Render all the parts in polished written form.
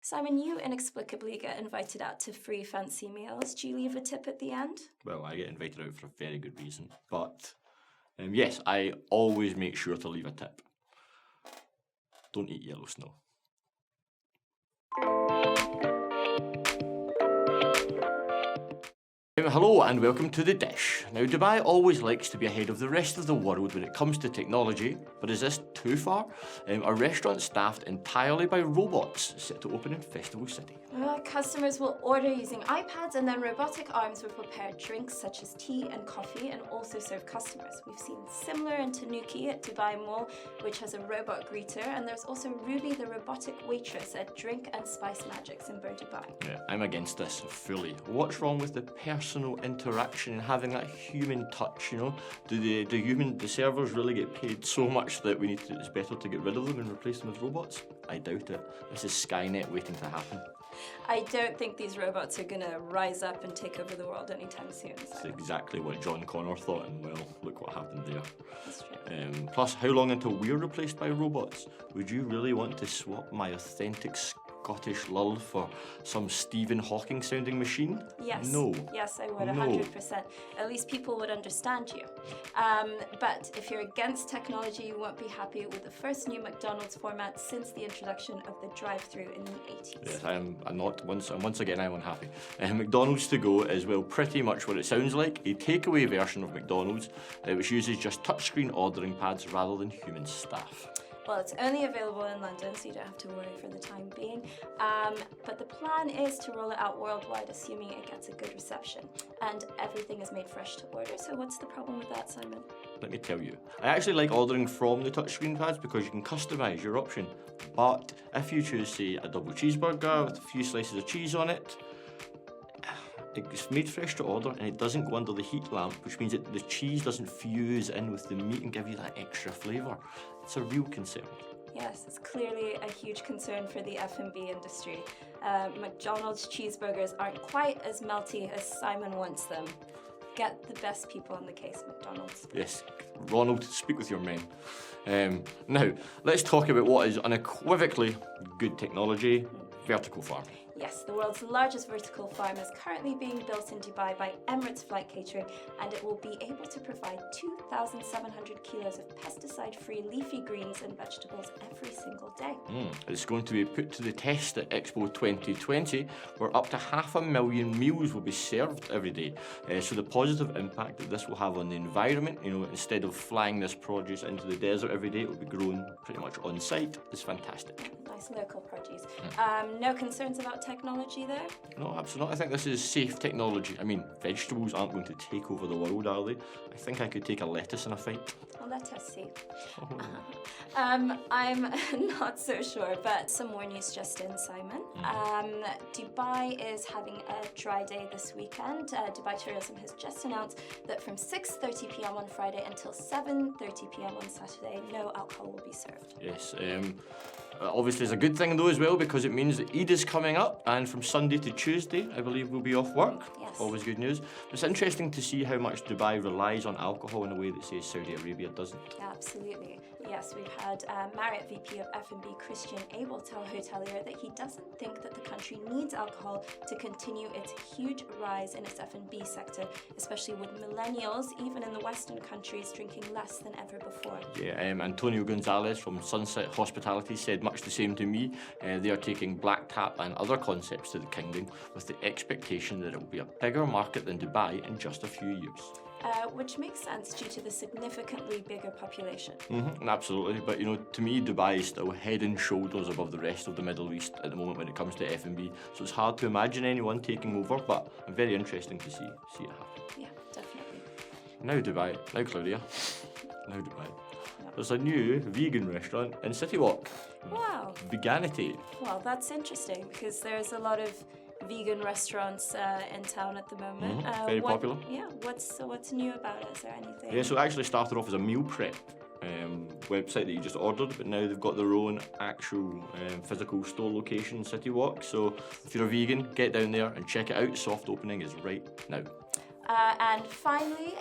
Simon, you inexplicably get invited out to free fancy meals. Do you leave a tip at the end? Well, I get invited out for a very good reason. But yes, I always make sure to leave a tip. Don't eat yellow snow. Hello and welcome to The Dish. Now, Dubai always likes to be ahead of the rest of the world when it comes to technology, but is this too far? A restaurant staffed entirely by robots set to open in Festival City. Customers will order using iPads, and then robotic arms will prepare drinks such as tea and coffee and also serve customers. We've seen similar in Tanuki at Dubai Mall, which has a robot greeter, and there's also Ruby, the robotic waitress at Drink and Spice Magics in Bur Dubai. Yeah, I'm against this fully. What's wrong with the personal interaction and having that human touch, you know? Do the servers really get paid so much that it's better to get rid of them and replace them with robots? I doubt it. This is Skynet waiting to happen. I don't think these robots are going to rise up and take over the world anytime soon. That's exactly what John Connor thought, and well, look what happened there. That's true. Plus, how long until we're replaced by robots? Would you really want to swap my authentic Scottish lull for some Stephen Hawking sounding machine? Yes. No. Yes, I would, 100%. At least people would understand you. But if you're against technology, you won't be happy with the first new McDonald's format since the introduction of the drive-thru in the 80s. Yes, I am not. Once again, I'm unhappy. McDonald's to go is, well, pretty much what it sounds like, a takeaway version of McDonald's, which uses just touchscreen ordering pads rather than human staff. Well, it's only available in London, so you don't have to worry for the time being. But the plan is to roll it out worldwide, assuming it gets a good reception. And everything is made fresh to order, so what's the problem with that, Simon? Let me tell you. I actually like ordering from the touchscreen pads because you can customise your option. But if you choose, say, a double cheeseburger with a few slices of cheese on it, it's made fresh to order and it doesn't go under the heat lamp, which means that the cheese doesn't fuse in with the meat and give you that extra flavour. It's a real concern. Yes, it's clearly a huge concern for the F&B industry. McDonald's cheeseburgers aren't quite as melty as Simon wants them. Get the best people on the case, McDonald's. Yes, Ronald, speak with your men. Now, let's talk about what is unequivocally good technology, vertical farming. Yes, the world's largest vertical farm is currently being built in Dubai by Emirates Flight Catering, and it will be able to provide 2,700 kilos of pesticide-free leafy greens and vegetables every single day. It's going to be put to the test at Expo 2020, where up to 500,000 meals will be served every day. So the positive impact that this will have on the environment, instead of flying this produce into the desert every day, it will be grown pretty much on site. It's fantastic. Nice local produce. No concerns about technology there? No, absolutely not. I think this is safe technology. I mean, vegetables aren't going to take over the world, are they? I think I could take a lettuce in a fight. Well, let us see. I'm not so sure, but some more news just in, Simon. Dubai is having a dry day this weekend. Dubai Tourism has just announced that from 6:30 p.m. on Friday until 7:30 p.m. on Saturday, no alcohol will be served. Yes, obviously it's a good thing though as well, because it means that Eid is coming up, and from Sunday to Tuesday I believe we'll be off work. Yes. Always good news. It's interesting to see how much Dubai relies on alcohol in a way that, say, Saudi Arabia doesn't. Yeah, absolutely. Yes, we've had Marriott VP of F&B Christian Abel tell Hotelier that he doesn't think that the country needs alcohol to continue its huge rise in its F&B sector, especially with millennials, even in the Western countries, drinking less than ever before. Yeah, Antonio Gonzalez from Sunset Hospitality said much the same to me. They are taking black tap and other concepts to the kingdom with the expectation that it will be a bigger market than Dubai in just a few years. Which makes sense due to the significantly bigger population. Absolutely, but to me, Dubai is still head and shoulders above the rest of the Middle East at the moment when it comes to F&B. So it's hard to imagine anyone taking over, but very interesting to see it happen. Yeah, definitely. Now Claudia, There's a new vegan restaurant in City Walk. Wow. Veganity. Well, that's interesting because there's a lot of vegan restaurants in town at the moment. Very popular. Yeah, what's new about it? Is there anything? Yeah, so it actually started off as a meal prep website that you just ordered, but now they've got their own actual physical store location in City Walk. So if you're a vegan, get down there and check it out. Soft opening is right now. And finally,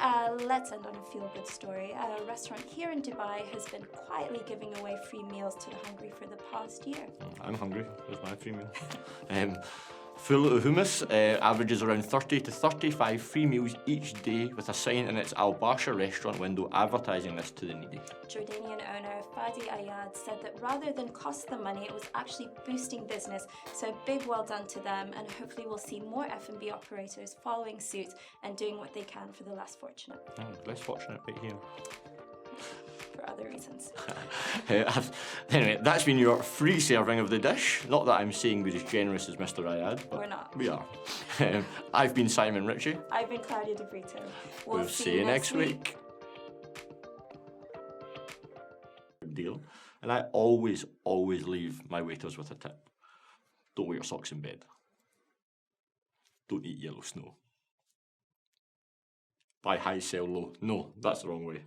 let's end on a feel-good story. A restaurant here in Dubai has been quietly giving away free meals to the hungry for the past year. I'm hungry. There's my free meal. Full of hummus averages around 30 to 35 free meals each day, with a sign in its Al Barsha restaurant window advertising this to the needy. Jordanian owner Fadi Ayad said that rather than cost them money, it was actually boosting business. So big well done to them, and hopefully we'll see more F&B operators following suit and doing what they can for the less fortunate. Less fortunate right here. For other reasons. Anyway, that's been your free serving of the dish. Not that I'm saying we're as generous as Mr. Ayad, but we're not. We are. I've been Simon Ritchie. I've been Claudia de Brito. We'll see you next week. Deal. And I always leave my waiters with a tip. Don't wear your socks in bed. Don't eat yellow snow. Buy high, sell low. No, that's the wrong way.